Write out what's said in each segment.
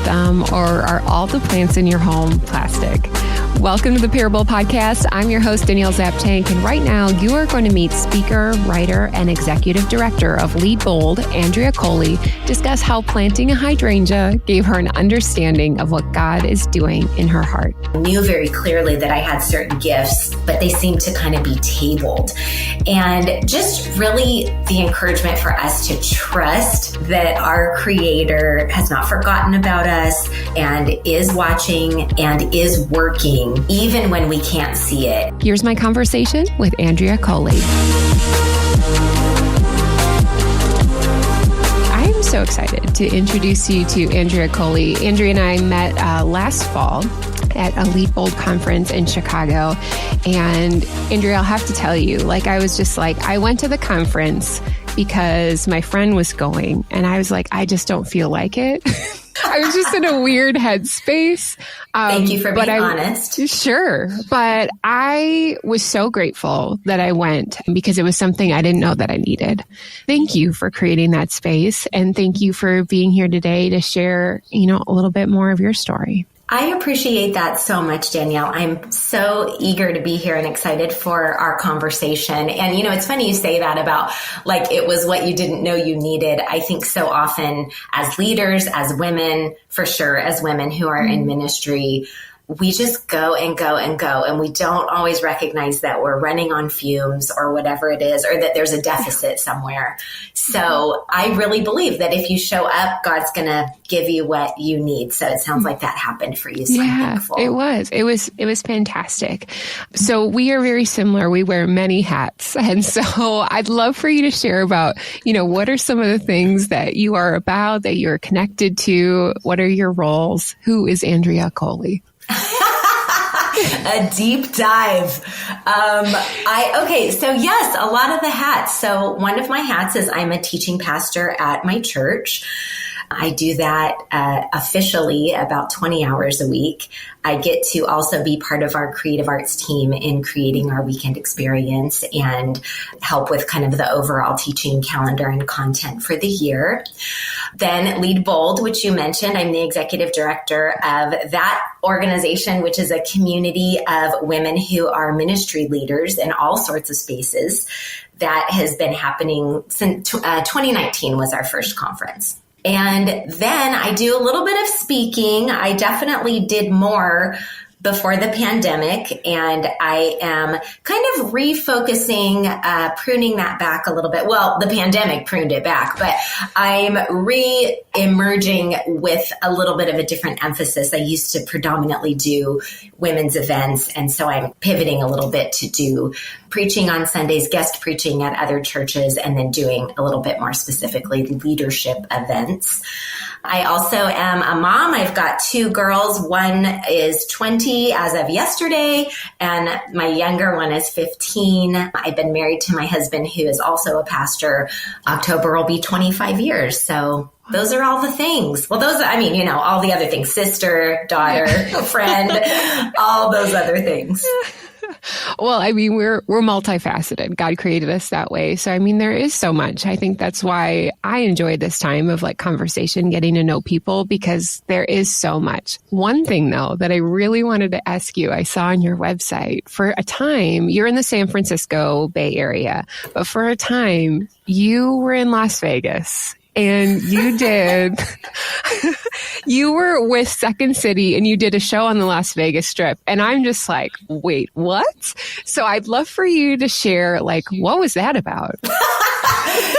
them, or are all the plants in your home plastic? Welcome to the Parable Podcast. I'm your host, Danielle Zapchenk, and right now you are going to meet speaker, writer, and executive director of Lead Bold, Andrea Coli, discuss how planting a hydrangea gave her an understanding of what God is doing in her heart. I knew very clearly that I had certain gifts, but they seemed to kind of be tabled. And just really the encouragement for us to trust that our Creator has not forgotten about us and is watching and is working, even when we can't see it. Here's my conversation with Andrea Coli. I am so excited to introduce you to Andrea Coli. Andrea and I met last fall at a Lead Bold conference in Chicago. And Andrea, I'll have to tell you, I went to the conference because my friend was going and I was like, I just don't feel like it. I was just in a weird headspace. Thank you for being honest. Sure. But I was so grateful that I went because it was something I didn't know that I needed. Thank you for creating that space. And thank you for being here today to share, a little bit more of your story. I appreciate that so much, Danielle. I'm so eager to be here and excited for our conversation. And, it's funny you say that about it was what you didn't know you needed. I think so often as leaders, as women, for sure, as women who are in ministry, we just go and go and go. And we don't always recognize that we're running on fumes or whatever it is, or that there's a deficit somewhere. So I really believe that if you show up, God's going to give you what you need. So it sounds like that happened for you. So I'm thankful. It was fantastic. So we are very similar. We wear many hats. And so I'd love for you to share about, what are some of the things that you are about, that you're connected to? What are your roles? Who is Andrea Coli? A deep dive. So yes, a lot of the hats. So one of my hats is I'm a teaching pastor at my church. I do that officially about 20 hours a week. I get to also be part of our creative arts team in creating our weekend experience and help with kind of the overall teaching calendar and content for the year. Then Lead Bold, which you mentioned, I'm the executive director of that organization, which is a community of women who are ministry leaders in all sorts of spaces. That has been happening since 2019 was our first conference. And then I do a little bit of speaking. I definitely did more before the pandemic, and I am kind of refocusing, pruning that back a little bit. Well, the pandemic pruned it back, but I'm re-emerging with a little bit of a different emphasis. I used to predominantly do women's events, and so I'm pivoting a little bit to do preaching on Sundays, guest preaching at other churches, and then doing a little bit more specifically leadership events. I also am a mom. I've got two girls. One is 20 as of yesterday, and my younger one is 15. I've been married to my husband, who is also a pastor. October will be 25 years. So those are all the things. Well, all the other things, sister, daughter, friend, all those other things. Well, we're multifaceted. God created us that way. So, there is so much. I think that's why I enjoy this time of conversation, getting to know people, because there is so much. One thing, though, that I really wanted to ask you, I saw on your website, for a time, you're in the San Francisco Bay Area, but for a time, you were in Las Vegas. And you were with Second City and you did a show on the Las Vegas Strip. And I'm just like, wait, what? So I'd love for you to share, what was that about?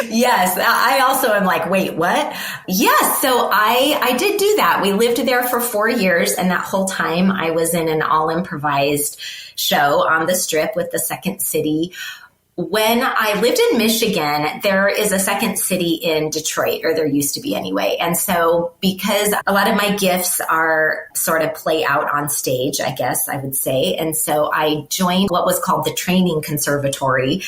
Yes. I also am like, wait, what? Yes. So I did do that. We lived there for 4 years. And that whole time I was in an all improvised show on the Strip with the Second City. When I lived in Michigan, there is a Second City in Detroit, or there used to be anyway. And so because a lot of my gifts are sort of play out on stage, I guess I would say. And so I joined what was called the Training Conservatory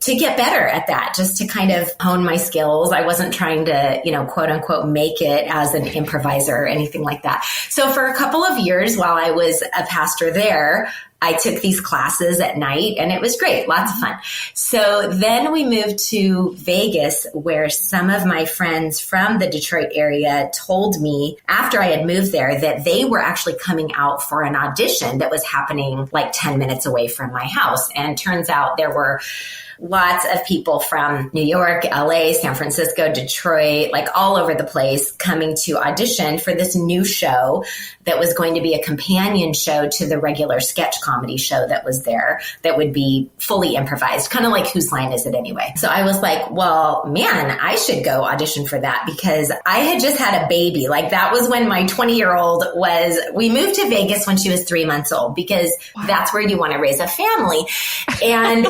to get better at that, just to kind of hone my skills. I wasn't trying to, quote unquote, make it as an improviser or anything like that. So for a couple of years while I was a pastor there, I took these classes at night and it was great. Lots of fun. So then we moved to Vegas, where some of my friends from the Detroit area told me after I had moved there that they were actually coming out for an audition that was happening like 10 minutes away from my house. And turns out there were lots of people from New York, LA, San Francisco, Detroit, like all over the place coming to audition for this new show that was going to be a companion show to the regular sketch comedy show that was there that would be fully improvised, kind of like Whose Line Is It Anyway? So I was like, well, man, I should go audition for that because I had just had a baby. Like that was when my 20-year-old we moved to Vegas when she was 3 months old because that's where you want to raise a family. And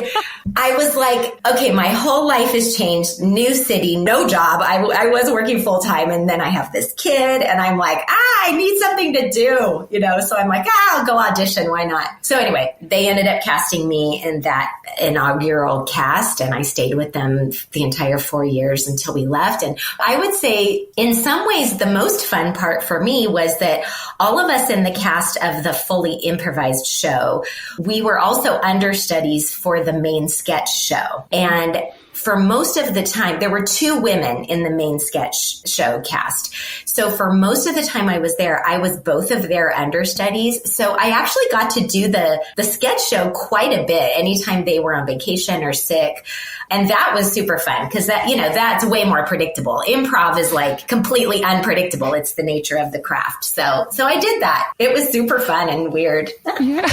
I was like, okay, my whole life has changed. New city, no job. I was working full time and then I have this kid and I'm like, I need something to do, So I'm like, I'll go audition. Why not? So anyway, they ended up casting me in that inaugural cast and I stayed with them the entire 4 years until we left. And I would say in some ways, the most fun part for me was that all of us in the cast of the fully improvised show, we were also understudies for the main sketch show. And for most of the time, there were 2 women in the main sketch show cast. So for most of the time I was there, I was both of their understudies. So I actually got to do the sketch show quite a bit anytime they were on vacation or sick. And that was super fun because that's way more predictable. Improv is like completely unpredictable. It's the nature of the craft. So I did that. It was super fun and weird. Yeah.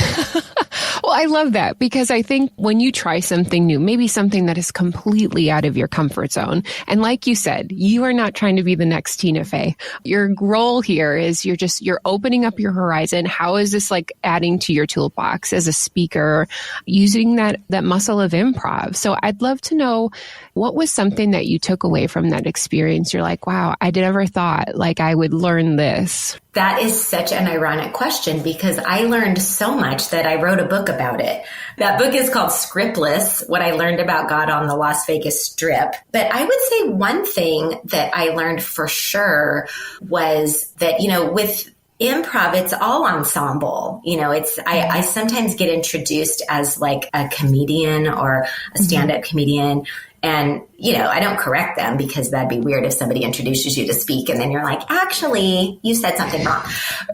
Well, I love that because I think when you try something new, maybe something that is completely out of your comfort zone. And like you said, you are not trying to be the next Tina Fey. Your role here is you're opening up your horizon. How is this like adding to your toolbox as a speaker, using that muscle of improv? So I'd love to know what was something that you took away from that experience. You're like, wow, I never thought like I would learn this. That is such an ironic question because I learned so much that I wrote a book about it. That book is called Scriptless, What I Learned About God on the Las Vegas Strip. But I would say one thing that I learned for sure was that, with improv, it's all ensemble. I sometimes get introduced as like a comedian or a stand-up comedian. And, I don't correct them because that'd be weird if somebody introduces you to speak and then you're like, actually, you said something wrong.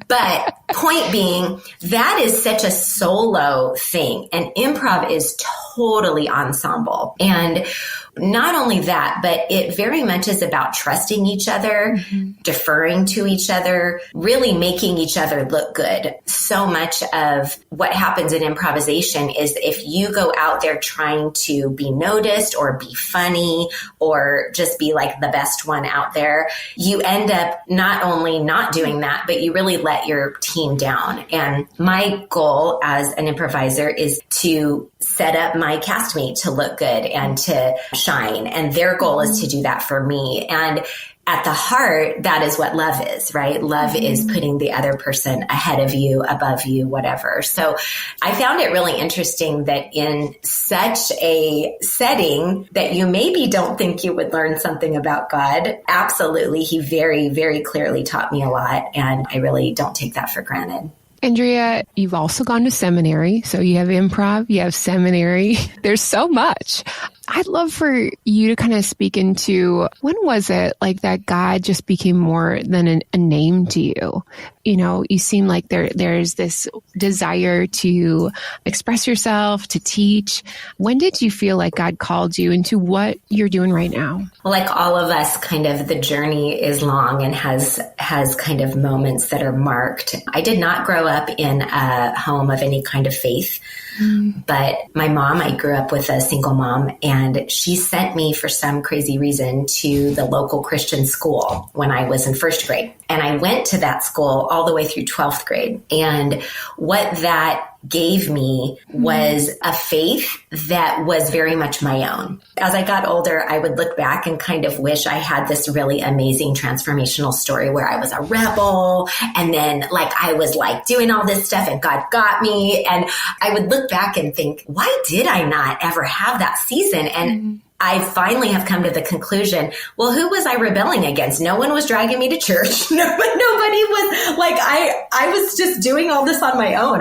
But point being, that is such a solo thing. And improv is totally ensemble. And not only that, but it very much is about trusting each other, deferring to each other, really making each other look good. So much of what happens in improvisation is if you go out there trying to be noticed or be funny or just be like the best one out there, you end up not only not doing that, but you really let your team down. And my goal as an improviser is to set up my castmate to look good and to shine. And their goal is to do that for me. And at the heart, that is what love is, right? Love is putting the other person ahead of you, above you, whatever. So I found it really interesting that in such a setting that you maybe don't think you would learn something about God, absolutely, he very, very clearly taught me a lot. And I really don't take that for granted. Andrea, you've also gone to seminary. So you have improv, you have seminary. There's so much. I'd love for you to kind of speak into when was it like that God just became more than a name to you? You seem like there's this desire to express yourself, to teach. When did you feel like God called you into what you're doing right now? Like all of us, kind of the journey is long and has kind of moments that are marked. I did not grow up in a home of any kind of faith. But my mom, I grew up with a single mom, and she sent me for some crazy reason to the local Christian school when I was in first grade. And I went to that school all the way through 12th grade. And what that gave me was a faith that was very much my own. As I got older, I would look back and kind of wish I had this really amazing transformational story where I was a rebel and then like I was like doing all this stuff and God got me. And I would look back and think, why did I not ever have that season? And I finally have come to the conclusion, well, who was I rebelling against? No one was dragging me to church. Nobody was like, I was just doing all this on my own.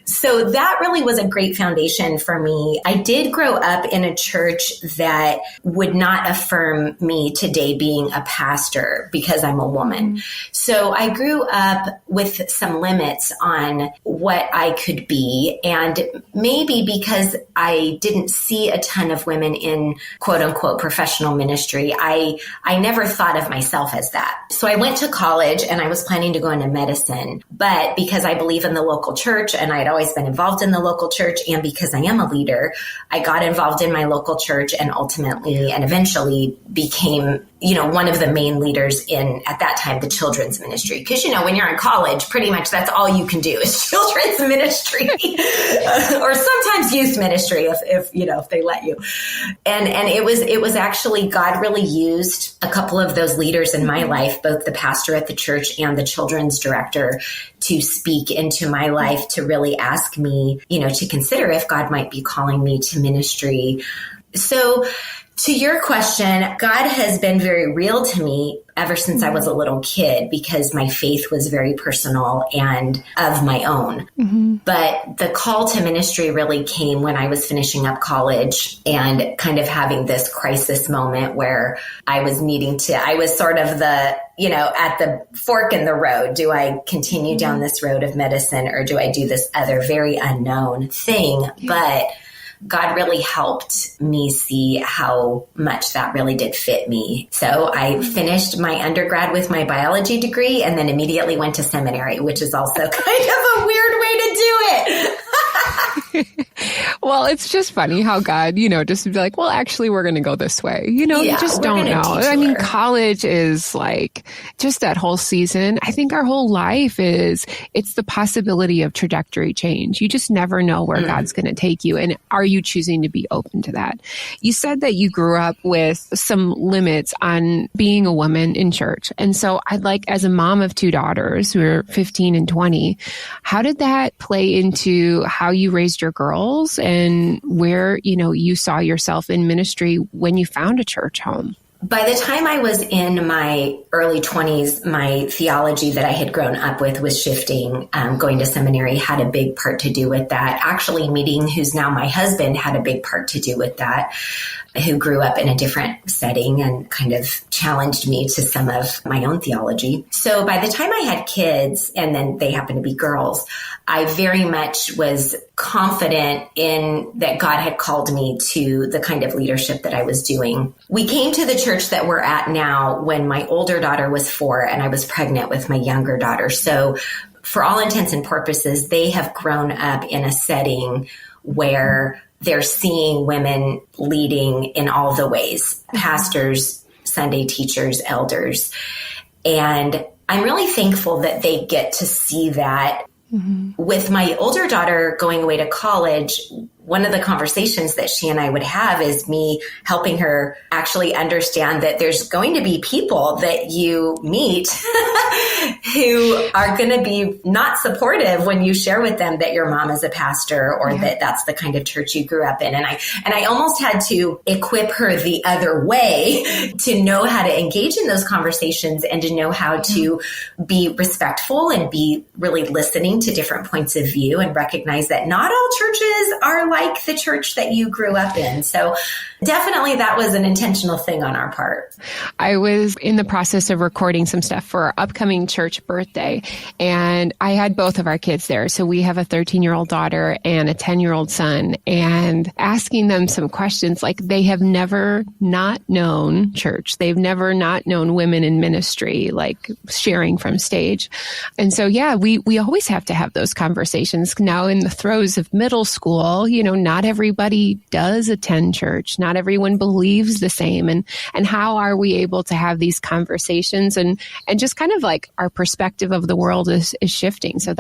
So that really was a great foundation for me. I did grow up in a church that would not affirm me today being a pastor because I'm a woman. So I grew up with some limits on what I could be. And maybe because I didn't see a ton of women in quote unquote professional ministry, I never thought of myself as that. So I went to college and I was planning to go into medicine, but because I believe in the local church and I had always been involved in the local church, and because I am a leader, I got involved in my local church and ultimately and eventually became, one of the main leaders in, at that time, the children's ministry. Because, when you're in college, pretty much that's all you can do is children's ministry or sometimes youth ministry if they let you. And it was actually, God really used a couple of those leaders in my life, both the pastor at the church and the children's director, to speak into my life, to really ask me, to consider if God might be calling me to ministry. So to your question, God has been very real to me ever since I was a little kid because my faith was very personal and of my own. But the call to ministry really came when I was finishing up college and kind of having this crisis moment where I was I was sort of at the fork in the road. Do I continue down this road of medicine or do I do this other very unknown thing? Yeah. But God really helped me see how much that really did fit me. So I finished my undergrad with my biology degree and then immediately went to seminary, which is also kind of a weird way to do it. Well, it's just funny how God, just be like, well, actually, we're going to go this way. You just don't know. I mean, college is like just that whole season. I think our whole life it's the possibility of trajectory change. You just never know where God's going to take you. And are you choosing to be open to that? You said that you grew up with some limits on being a woman in church. And so I'd like, as a mom of two daughters who are 15 and 20, how did that play into how you raised your girls and where, you saw yourself in ministry when you found a church home? By the time I was in my early 20s, my theology that I had grown up with was shifting. Going to seminary had a big part to do with that. Actually, meeting who's now my husband had a big part to do with that, who grew up in a different setting and kind of challenged me to some of my own theology. So by the time I had kids, and then they happened to be girls, I very much was confident in that God had called me to the kind of leadership that I was doing. We came to the church that we're at now when my older daughter was 4 and I was pregnant with my younger daughter. So for all intents and purposes, they have grown up in a setting where they're seeing women leading in all the ways, pastors, Sunday teachers, elders. And I'm really thankful that they get to see that. With my older daughter going away to college, one of the conversations that she and I would have is me helping her actually understand that there's going to be people that you meet who are going to be not supportive when you share with them that your mom is a pastor or that that's the kind of church you grew up in. And I almost had to equip her the other way to know how to engage in those conversations and to know how to be respectful and be really listening to different points of view and recognize that not all churches are like the church that you grew up in. So definitely that was an intentional thing on our part. I was in the process of recording some stuff for our upcoming church birthday, and I had both of our kids there. So we have a 13-year-old daughter and a 10-year-old son, and asking them some questions like they have never not known church. They've never not known women in ministry, like sharing from stage. And so, we always have to have those conversations. Now in the throes of middle school, not everybody does attend church. Not everyone believes the same. And how are we able to have these conversations and just kind of like our perspective of the world is shifting. So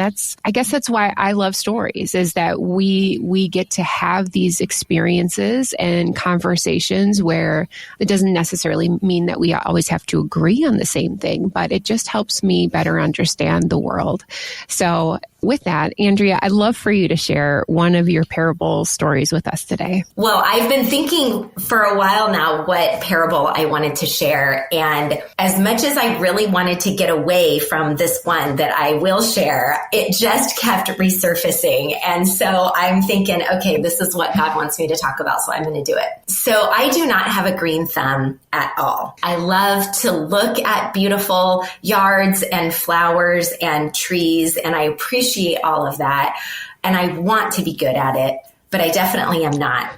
I guess that's why I love stories, is that we get to have these experiences and conversations where it doesn't necessarily mean that we always have to agree on the same thing, but it just helps me better understand the world. So with that, Andrea, I'd love for you to share one of your parable stories with us today. Well, I've been thinking for a while now what parable I wanted to share. And as much as I really wanted to get away from this one that I will share, it just kept resurfacing. And so I'm thinking, okay, this is what God wants me to talk about, so I'm going to do it. So I do not have a green thumb at all. I love to look at beautiful yards and flowers and trees, and I appreciate all of that. And I want to be good at it, but I definitely am not.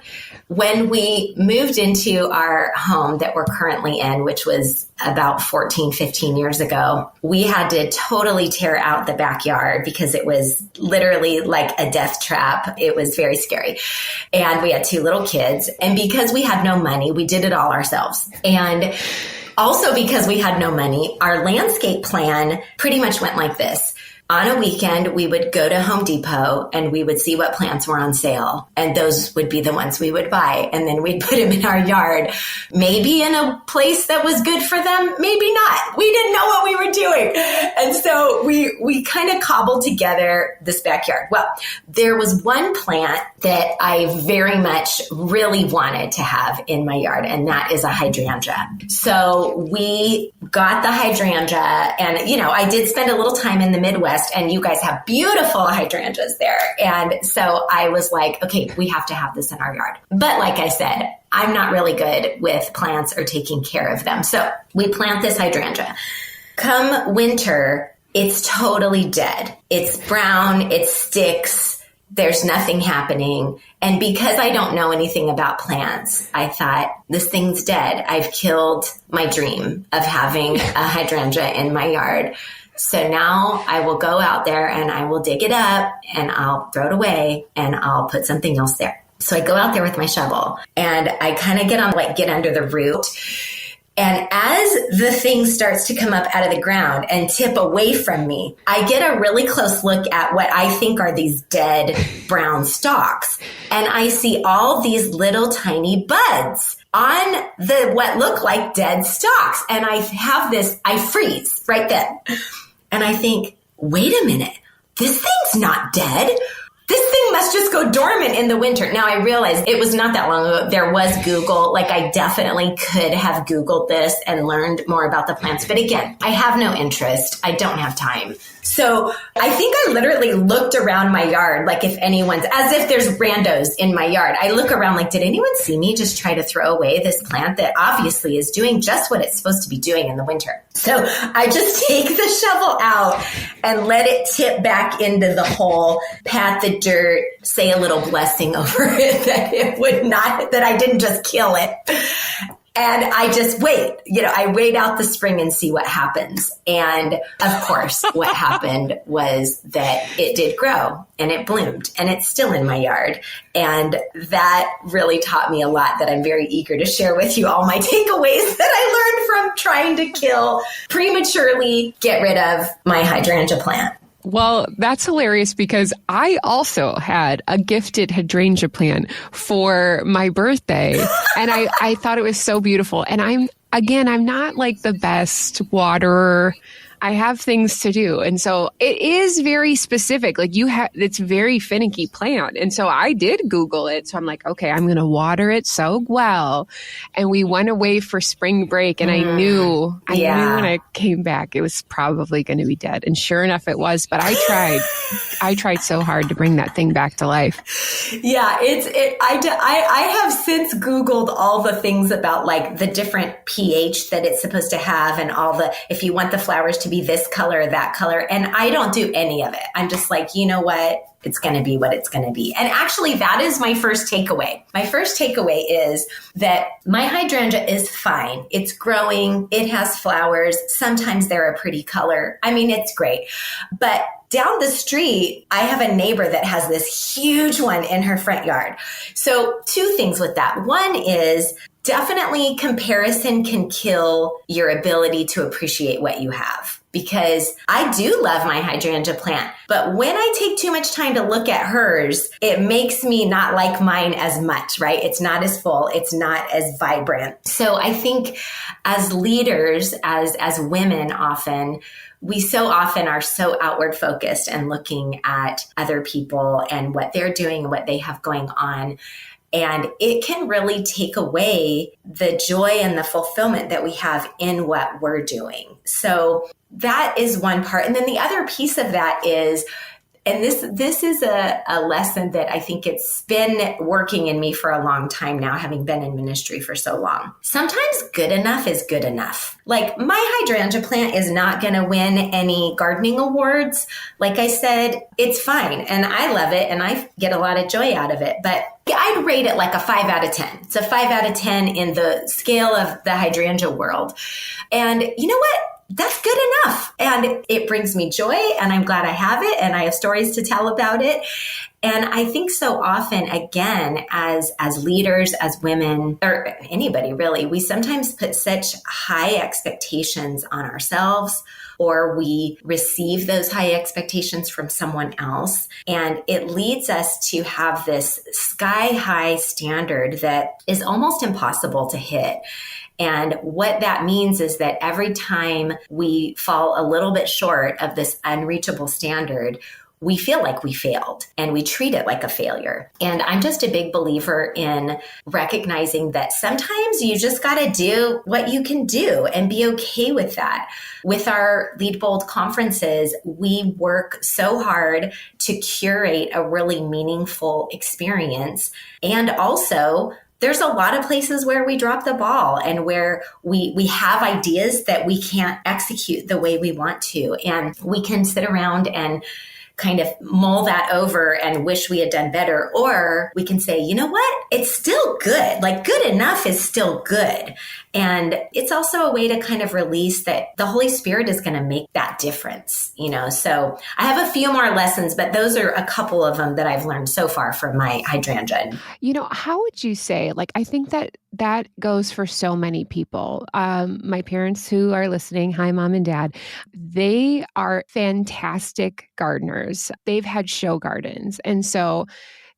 When we moved into our home that we're currently in, which was about 14, 15 years ago, we had to totally tear out the backyard because it was literally like a death trap. It was very scary. And we had 2 little kids. And because we had no money, we did it all ourselves. And also because we had no money, our landscape plan pretty much went like this. On a weekend, we would go to Home Depot and we would see what plants were on sale. And those would be the ones we would buy. And then we'd put them in our yard, maybe in a place that was good for them, maybe not. We didn't know what we were doing. And so we kind of cobbled together this backyard. Well, there was one plant that I very much really wanted to have in my yard, and that is a hydrangea. So we got the hydrangea, and, you know, I did spend a little time in the Midwest, and you guys have beautiful hydrangeas there. And so I was like, okay, we have to have this in our yard. But like I said, I'm not really good with plants or taking care of them. So we plant this hydrangea. Come winter, it's totally dead. It's brown, it sticks, there's nothing happening. And because I don't know anything about plants, I thought, this thing's dead. I've killed my dream of having a hydrangea in my yard. So now I will go out there and I will dig it up and I'll throw it away and I'll put something else there. So I go out there with my shovel and I kind of get under the root. And as the thing starts to come up out of the ground and tip away from me, I get a really close look at what I think are these dead brown stalks. And I see all these little tiny buds on the what look like dead stalks. And I freeze right then. And I think, wait a minute, this thing's not dead. This thing must just go dormant in the winter. Now I realized it was not that long ago. There was Google. Like I definitely could have Googled this and learned more about the plants. But again, I have no interest. I don't have time. So I think I literally looked around my yard, like as if there's randos in my yard. I look around like, did anyone see me just try to throw away this plant that obviously is doing just what it's supposed to be doing in the winter? So I just take the shovel out and let it tip back into the hole, pat the dirt, say a little blessing over it that I didn't just kill it. And I just wait, I wait out the spring and see what happens. And of course, what happened was that it did grow and it bloomed and it's still in my yard. And that really taught me a lot that I'm very eager to share with you all my takeaways that I learned from trying to prematurely get rid of my hydrangea plant. Well, that's hilarious because I also had a gifted hydrangea plant for my birthday and I thought it was so beautiful. And I'm not like the best waterer. I have things to do. And so it is very specific. Like it's very finicky plant. And so I did Google it. So I'm like, okay, I'm going to water it so well. And we went away for spring break and I knew when I came back, it was probably going to be dead. And sure enough, it was, but I tried so hard to bring that thing back to life. Yeah. I have since Googled all the things about like the different pH that it's supposed to have and if you want the flowers to be this color, that color. And I don't do any of it. I'm just like, you know what? It's going to be what it's going to be. And actually, that is my first takeaway. My first takeaway is that my hydrangea is fine. It's growing. It has flowers. Sometimes they're a pretty color. I mean, it's great. But down the street, I have a neighbor that has this huge one in her front yard. So 2 things with that. One is definitely comparison can kill your ability to appreciate what you have. Because I do love my hydrangea plant, but when I take too much time to look at hers, it makes me not like mine as much, right? It's not as full. It's not as vibrant. So I think as leaders, as women often, we so often are so outward focused and looking at other people and what they're doing and what they have going on. And it can really take away the joy and the fulfillment that we have in what we're doing. So that is one part. And then the other piece of that is, and this is a lesson that I think it's been working in me for a long time now, having been in ministry for so long. Sometimes good enough is good enough. Like my hydrangea plant is not going to win any gardening awards. Like I said, it's fine. And I love it. And I get a lot of joy out of it. But I'd rate it like a 5 out of 10. It's a 5 out of 10 in the scale of the hydrangea world. And you know what? That's good enough. And it brings me joy, and I'm glad I have it, and I have stories to tell about it. And I think so often, again, as leaders, as women, or anybody really, we sometimes put such high expectations on ourselves, or we receive those high expectations from someone else. And it leads us to have this sky high standard that is almost impossible to hit. And what that means is that every time we fall a little bit short of this unreachable standard, we feel like we failed and we treat it like a failure. And I'm just a big believer in recognizing that sometimes you just got to do what you can do and be okay with that. With our Lead Bold conferences, we work so hard to curate a really meaningful experience. And also, there's a lot of places where we drop the ball and where we have ideas that we can't execute the way we want to. And we can sit around and kind of mull that over and wish we had done better. Or we can say, you know what? It's still good. Like good enough is still good. And it's also a way to kind of release that the Holy Spirit is going to make that difference, you know? So I have a few more lessons, but those are a couple of them that I've learned so far from my hydrangea. You know, how would you say, like, I think that goes for so many people. My parents who are listening, hi, Mom and Dad, they are fantastic gardeners. They've had show gardens. And so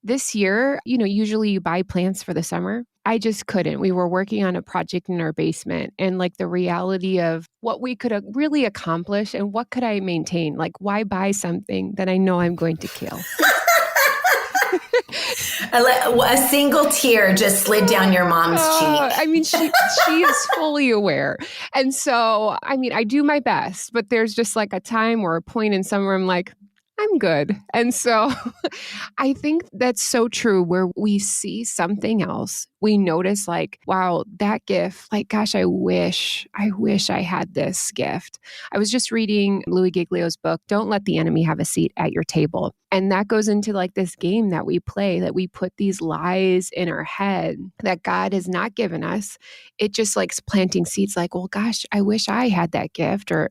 this year, you know, usually you buy plants for the summer. I just couldn't. We were working on a project in our basement, and like the reality of what we could really accomplish and what could I maintain? Like, why buy something that I know I'm going to kill? A single tear just slid down your mom's cheek. I mean, she is fully aware. And so, I mean, I do my best, but there's just like a time or a point in summer I'm like, I'm good. And so I think that's so true where we see something else. We notice like, wow, that gift, like, gosh, I wish I had this gift. I was just reading Louis Giglio's book, Don't Let the Enemy Have a Seat at Your Table. And that goes into like this game that we play, that we put these lies in our head that God has not given us. It just like planting seeds like, well, gosh, I wish I had that gift. Or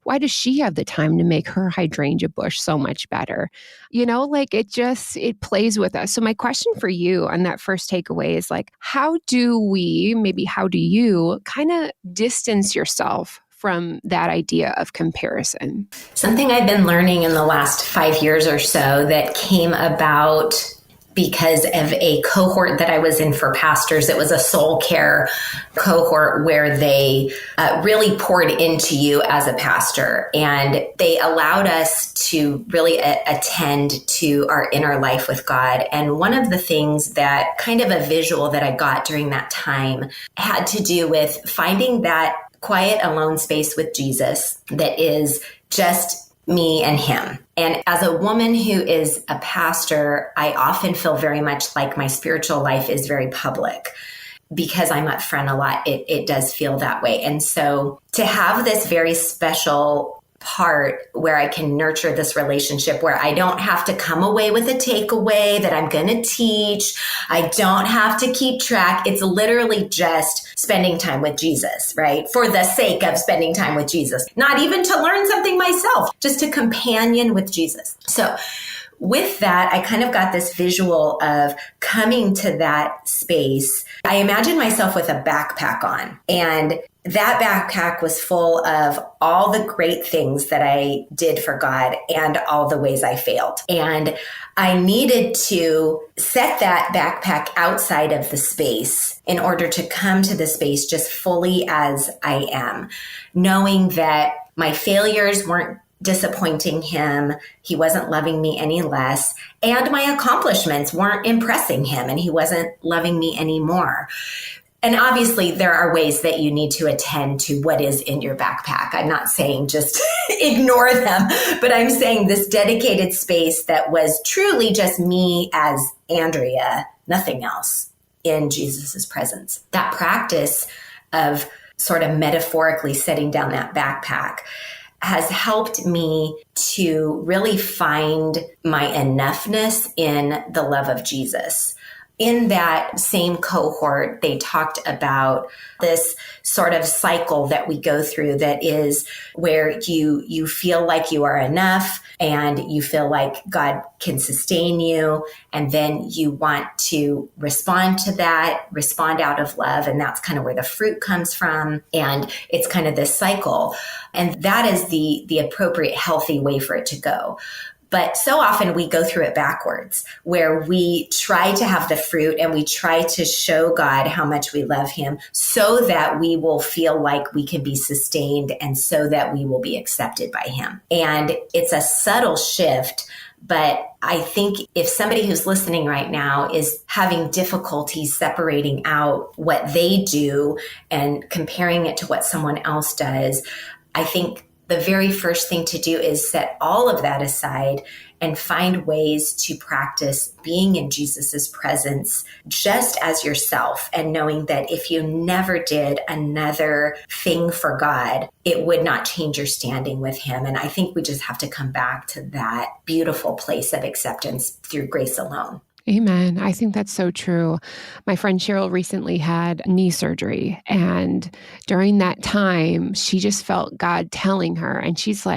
why does she have the time to make her hydrangea bush so much better? You know, like it plays with us. So my question for you on that first takeaway is like, how do you kind of distance yourself from that idea of comparison? Something I've been learning in the last 5 years or so that came about because of a cohort that I was in for pastors. It was a soul care cohort where they really poured into you as a pastor, and they allowed us to really attend to our inner life with God. And one of the things that kind of a visual that I got during that time had to do with finding that quiet, alone space with Jesus that is just me and him. And as a woman who is a pastor, I often feel very much like my spiritual life is very public because I'm up front a lot. It does feel that way. And so to have this very special part where I can nurture this relationship, where I don't have to come away with a takeaway that I'm going to teach. I don't have to keep track. It's literally just spending time with Jesus, right? For the sake of spending time with Jesus, not even to learn something myself, just to companion with Jesus. So with that, I kind of got this visual of coming to that space. I imagined myself with a backpack on, and that backpack was full of all the great things that I did for God and all the ways I failed. And I needed to set that backpack outside of the space in order to come to the space just fully as I am, knowing that my failures weren't disappointing him. He wasn't loving me any less. And my accomplishments weren't impressing him, and he wasn't loving me anymore. And obviously, there are ways that you need to attend to what is in your backpack. I'm not saying just ignore them, but I'm saying this dedicated space that was truly just me as Andrea, nothing else, in Jesus's presence. That practice of sort of metaphorically setting down that backpack has helped me to really find my enoughness in the love of Jesus. In that same cohort, they talked about this sort of cycle that we go through that is where you feel like you are enough and you feel like God can sustain you. And then you want to respond to that, respond out of love. And that's kind of where the fruit comes from. And it's kind of this cycle. And that is the appropriate, healthy way for it to go. But so often we go through it backwards, where we try to have the fruit and we try to show God how much we love him so that we will feel like we can be sustained and so that we will be accepted by him. And it's a subtle shift. But I think if somebody who's listening right now is having difficulty separating out what they do and comparing it to what someone else does, I think the very first thing to do is set all of that aside and find ways to practice being in Jesus's presence just as yourself, and knowing that if you never did another thing for God, it would not change your standing with him. And I think we just have to come back to that beautiful place of acceptance through grace alone. Amen. I think that's so true. My friend Cheryl recently had knee surgery, and during that time, she just felt God telling her, and she's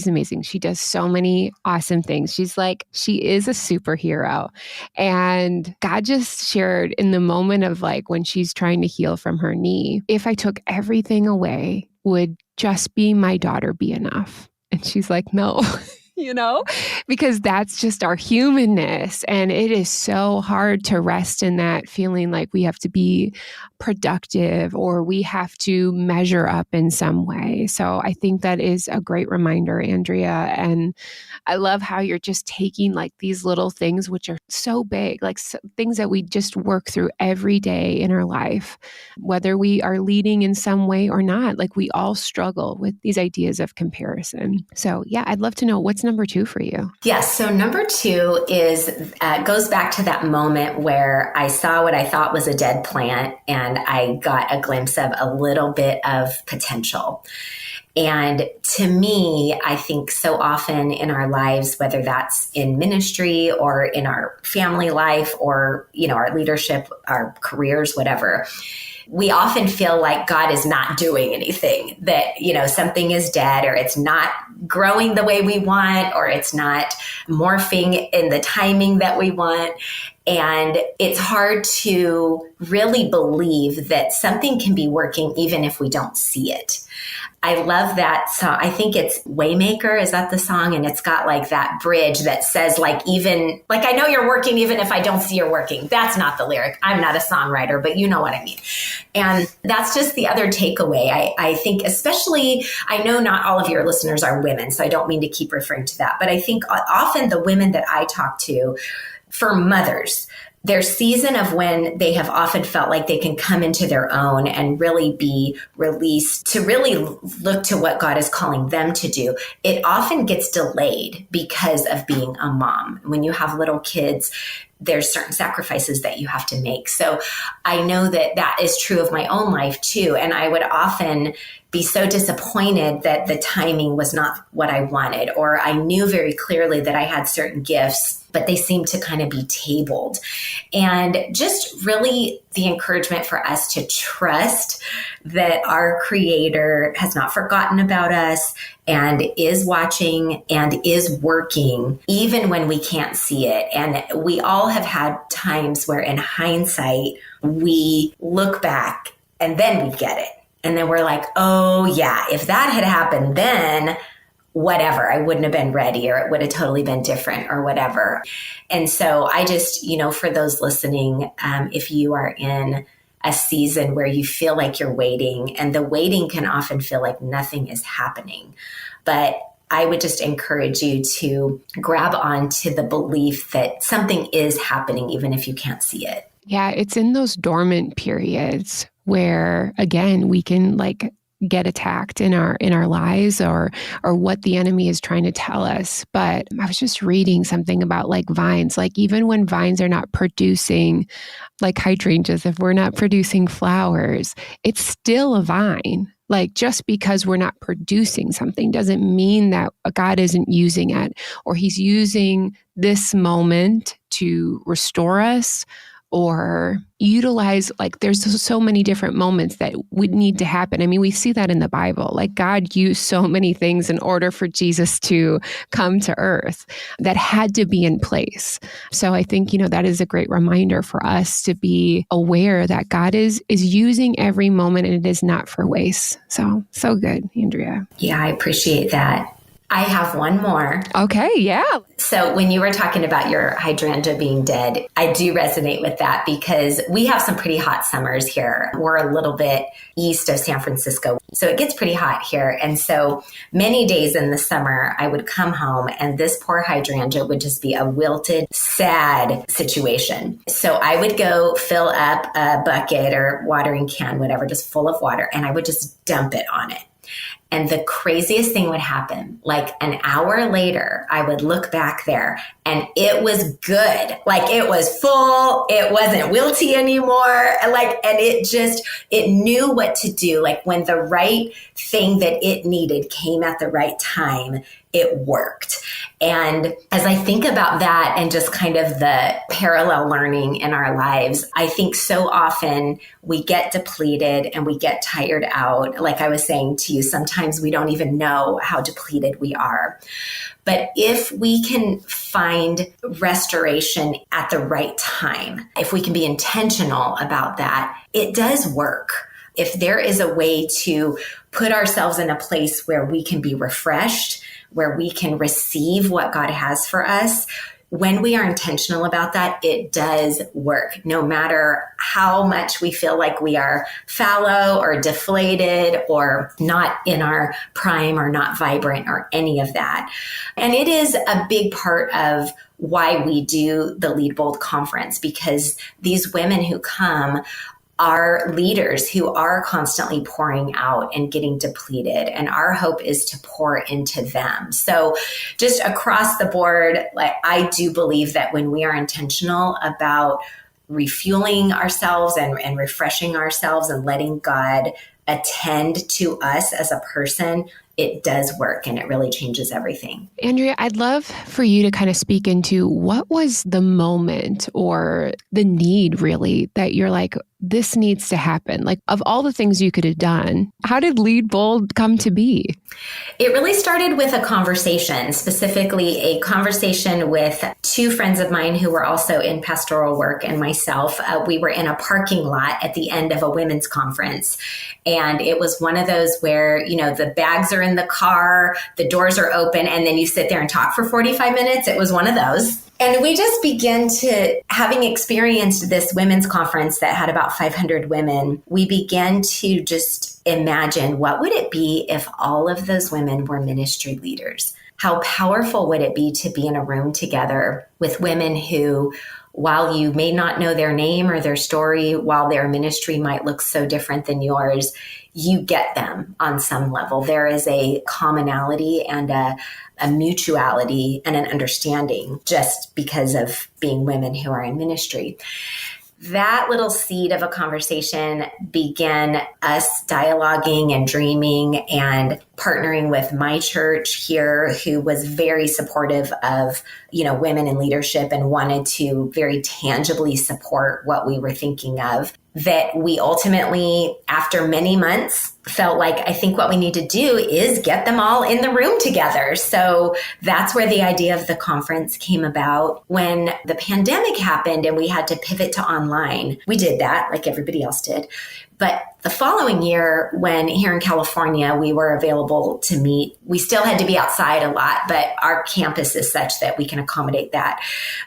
amazing. She does so many awesome things. She is a superhero. And God just shared in the moment of when she's trying to heal from her knee, if I took everything away, would just be my daughter be enough? And she's like, no. Because that's just our humanness. And it is so hard to rest in that feeling like we have to be productive or we have to measure up in some way. So I think that is a great reminder, Andrea. And I love how you're just taking these little things, which are so big, things that we just work through every day in our life, whether we are leading in some way or not. We all struggle with these ideas of comparison. So yeah, I'd love to know, what's number 2 for you? Yes. So number 2 goes back to that moment where I saw what I thought was a dead plant and I got a glimpse of a little bit of potential. And to me, I think so often in our lives, whether that's in ministry or in our family life or, our leadership, our careers, whatever, we often feel like God is not doing anything, that, something is dead or it's not growing the way we want, or it's not morphing in the timing that we want. And it's hard to really believe that something can be working even if we don't see it. I love that song. I think it's Waymaker. Is that the song? And it's got that bridge that says I know you're working even if I don't see you're working. That's not the lyric. I'm not a songwriter, but you know what I mean. And that's just the other takeaway. I think especially, I know not all of your listeners are women, so I don't mean to keep referring to that, but I think often the women that I talk to, for mothers, their season of when they have often felt like they can come into their own and really be released to really look to what God is calling them to do, it often gets delayed because of being a mom. When you have little kids, there's certain sacrifices that you have to make. So I know that is true of my own life too. And I would often be so disappointed that the timing was not what I wanted, or I knew very clearly that I had certain gifts, but they seemed to kind of be tabled. And just really the encouragement for us to trust that our Creator has not forgotten about us and is watching and is working, even when we can't see it. And we all have had times where in hindsight, we look back and then we get it. And then we're like, oh yeah, if that had happened then, whatever, I wouldn't have been ready, or it would have totally been different, or whatever. And so I just, for those listening, if you are in a season where you feel like you're waiting, and the waiting can often feel like nothing is happening, but I would just encourage you to grab onto the belief that something is happening, even if you can't see it. Yeah, it's in those dormant periods where, again, we can get attacked in our lives or what the enemy is trying to tell us. But I was just reading something about vines, even when vines are not producing, like hydrangeas, if we're not producing flowers, it's still a vine. Just because we're not producing something doesn't mean that God isn't using it, or he's using this moment to restore us or utilize, there's so many different moments that would need to happen. I mean, we see that in the Bible. God used so many things in order for Jesus to come to earth that had to be in place. So I think, that is a great reminder for us to be aware that God is using every moment, and it is not for waste. So good, Andrea. Yeah, I appreciate that. I have one more. Okay, yeah. So when you were talking about your hydrangea being dead, I do resonate with that because we have some pretty hot summers here. We're a little bit east of San Francisco, so it gets pretty hot here. And so many days in the summer, I would come home and this poor hydrangea would just be a wilted, sad situation. So I would go fill up a bucket or watering can, whatever, just full of water, and I would just dump it on it. And the craziest thing would happen, an hour later, I would look back there and it was good. It was full. It wasn't wilty anymore. And it knew what to do. When the right thing that it needed came at the right time, it worked. And as I think about that and just kind of the parallel learning in our lives, I think so often we get depleted and we get tired out. Like I was saying to you, sometimes we don't even know how depleted we are. But if we can find restoration at the right time, if we can be intentional about that, it does work. If there is a way to put ourselves in a place where we can be refreshed, where we can receive what God has for us, when we are intentional about that, it does work, no matter how much we feel like we are fallow or deflated or not in our prime or not vibrant or any of that. And it is a big part of why we do the Lead Bold conference, because these women who come are leaders who are constantly pouring out and getting depleted. And our hope is to pour into them. So just across the board, I do believe that when we are intentional about refueling ourselves and refreshing ourselves and letting God attend to us as a person, it does work and it really changes everything. Andrea, I'd love for you to kind of speak into what was the moment or the need really that you're like, this needs to happen. Of all the things you could have done, how did Lead Bold come to be? It really started with a conversation, specifically a conversation with two friends of mine who were also in pastoral work and myself. We were in a parking lot at the end of a women's conference. And it was one of those where, the bags are in the car, the doors are open, and then you sit there and talk for 45 minutes. It was one of those. And we just began to, having experienced this women's conference that had about 500 women, we began to just imagine, what would it be if all of those women were ministry leaders? How powerful would it be to be in a room together with women who, while you may not know their name or their story, while their ministry might look so different than yours, you get them on some level. There is a commonality and a mutuality and an understanding just because of being women who are in ministry. that little seed of a conversation began us dialoguing and dreaming and partnering with my church here, who was very supportive of, women in leadership and wanted to very tangibly support what we were thinking of. That we ultimately, after many months, felt like, I think what we need to do is get them all in the room together. So that's where the idea of the conference came about. When the pandemic happened and we had to pivot to online, we did that like everybody else did. But the following year, when here in California, we were available to meet, we still had to be outside a lot, but our campus is such that we can accommodate that.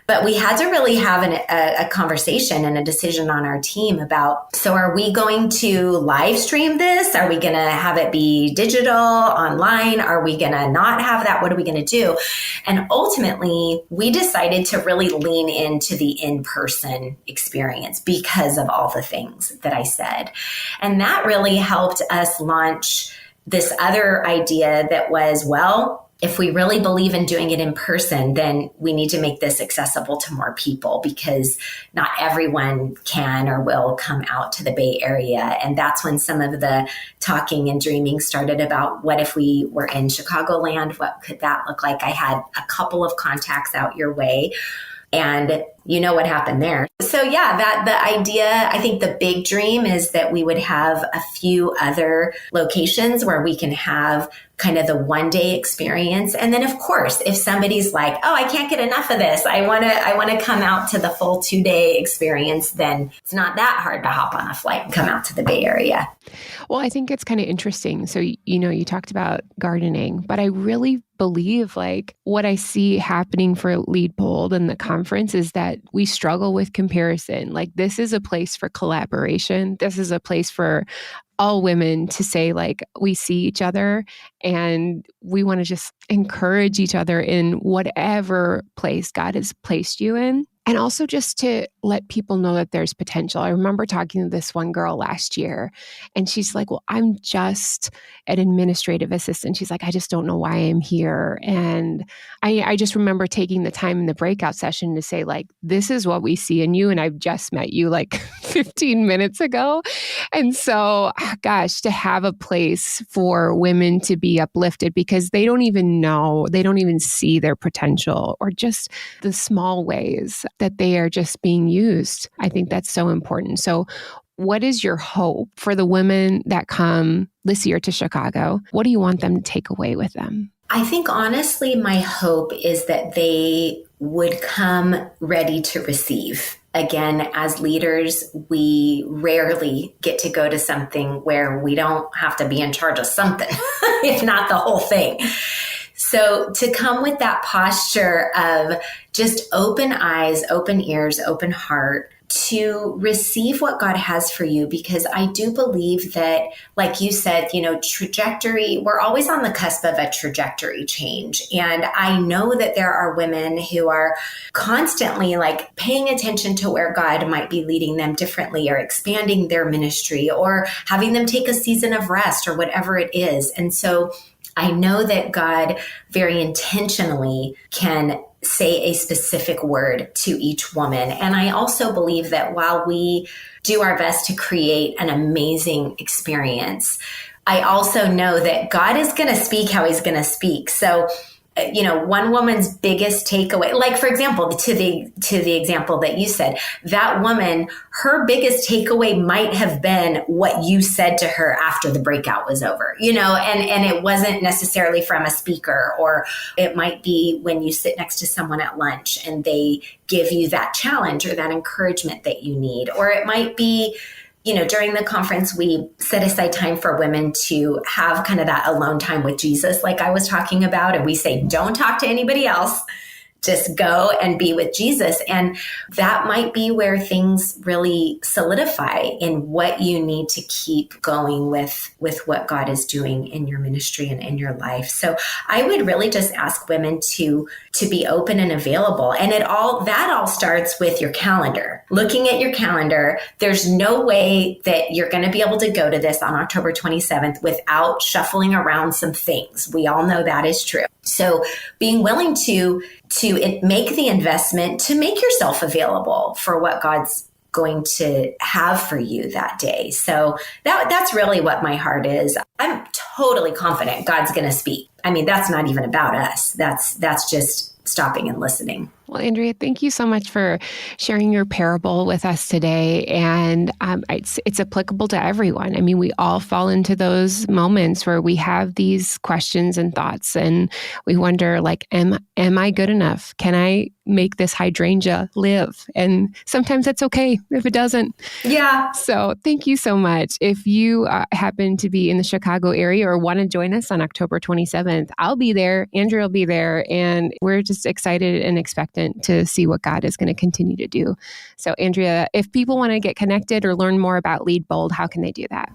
But we had to really have a conversation and a decision on our team about, so are we going to live stream this? Are we going to have it be digital, online? Are we going to not have that? What are we going to do? And ultimately, we decided to really lean into the in-person experience because of all the things that I said. And that really helped us launch this other idea that was, well, if we really believe in doing it in person, then we need to make this accessible to more people because not everyone can or will come out to the Bay Area. And that's when some of the talking and dreaming started about what if we were in Chicagoland? What could that look like? I had a couple of contacts out your way. And you know what happened there. So yeah, that the idea, I think the big dream is that we would have a few other locations where we can have kind of the one day experience. And then of course, if somebody's like, oh, I can't get enough of this, I want to come out to the full 2-day experience, then it's not that hard to hop on a flight and come out to the Bay Area. Well, I think it's kind of interesting. So, you talked about gardening, but I really believe like what I see happening for Lead Bold and the conference is that we struggle with comparison. Like this is a place for collaboration. This is a place for all women to say like, we see each other and we want to just encourage each other in whatever place God has placed you in. And also just to let people know that there's potential. I remember talking to this one girl last year and she's like, well, I'm just an administrative assistant. She's like, I just don't know why I'm here. And I just remember taking the time in the breakout session to say like, this is what we see in you. And I've just met you like 15 minutes ago. And so, gosh, to have a place for women to be uplifted because they don't even know, they don't even see their potential or just the small ways that they are just being used. I think that's so important. So what is your hope for the women that come this year to Chicago? What do you want them to take away with them? I think honestly, my hope is that they would come ready to receive. Again, as leaders, we rarely get to go to something where we don't have to be in charge of something, if not the whole thing. So to come with that posture of just open eyes, open ears, open heart to receive what God has for you, because I do believe that, like you said, trajectory, we're always on the cusp of a trajectory change. And I know that there are women who are constantly like paying attention to where God might be leading them differently or expanding their ministry or having them take a season of rest or whatever it is. And so I know that God very intentionally can say a specific word to each woman. And I also believe that while we do our best to create an amazing experience, I also know that God is going to speak how he's going to speak. So, one woman's biggest takeaway, like for example, to the example that you said, that woman, her biggest takeaway might have been what you said to her after the breakout was over, and it wasn't necessarily from a speaker, or it might be when you sit next to someone at lunch and they give you that challenge or that encouragement that you need, or it might be during the conference, we set aside time for women to have kind of that alone time with Jesus, like I was talking about. And we say, don't talk to anybody else. Just go and be with Jesus. And that might be where things really solidify in what you need to keep going with what God is doing in your ministry and in your life. So I would really just ask women to be open and available. And that all starts with your calendar. Looking at your calendar, there's no way that you're going to be able to go to this on October 27th without shuffling around some things. We all know that is true. So being willing to make the investment to make yourself available for what God's going to have for you that day. So that's really what my heart is. I'm totally confident God's going to speak. I mean, that's not even about us. That's just stopping and listening. Well, Andrea, thank you so much for sharing your parable with us today. And it's applicable to everyone. I mean, we all fall into those moments where we have these questions and thoughts, and we wonder, like, am I good enough? Can I make this hydrangea live? And sometimes that's okay if it doesn't. Yeah. So thank you so much. If you happen to be in the Chicago area or want to join us on October 27th, I'll be there. Andrea will be there. And we're just excited and expectant to see what God is going to continue to do. So Andrea, if people want to get connected or learn more about Lead Bold, how can they do that?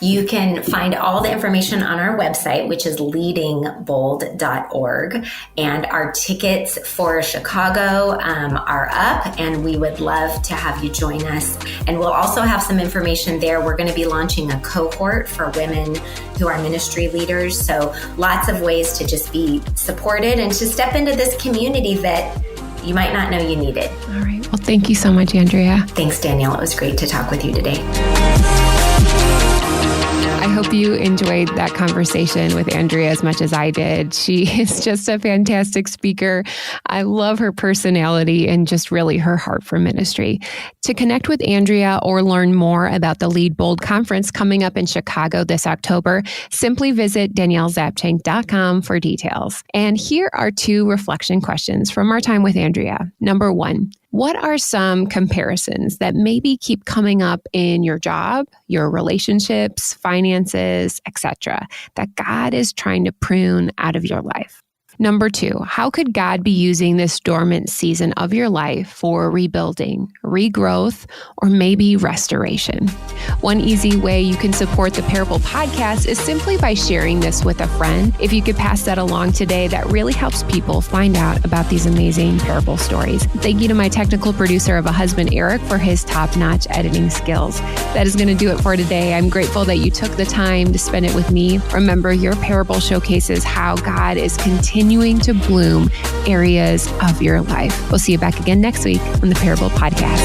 You can find all the information on our website, which is leadingbold.org. And our tickets for Chicago are up, and we would love to have you join us. And we'll also have some information there. We're going to be launching a cohort for women who are ministry leaders. So lots of ways to just be supported and to step into this community that you might not know you needed. All right. Well, thank you so much, Andrea. Thanks, Danielle. It was great to talk with you today. I hope you enjoyed that conversation with Andrea as much as I did. She is just a fantastic speaker. I love her personality and just really her heart for ministry. To connect with Andrea or learn more about the Lead Bold conference coming up in Chicago this October, simply visit daniellezapchenk.com for details. And here are 2 reflection questions from our time with Andrea. Number 1, what are some comparisons that maybe keep coming up in your job, your relationships, finances, etc., that God is trying to prune out of your life? Number 2, how could God be using this dormant season of your life for rebuilding, regrowth, or maybe restoration? One easy way you can support the Parable Podcast is simply by sharing this with a friend. If you could pass that along today, that really helps people find out about these amazing parable stories. Thank you to my technical producer of a husband, Eric, for his top-notch editing skills. That is going to do it for today. I'm grateful that you took the time to spend it with me. Remember, your parable showcases how God is continuing to bloom areas of your life. We'll see you back again next week on the Parable Podcast.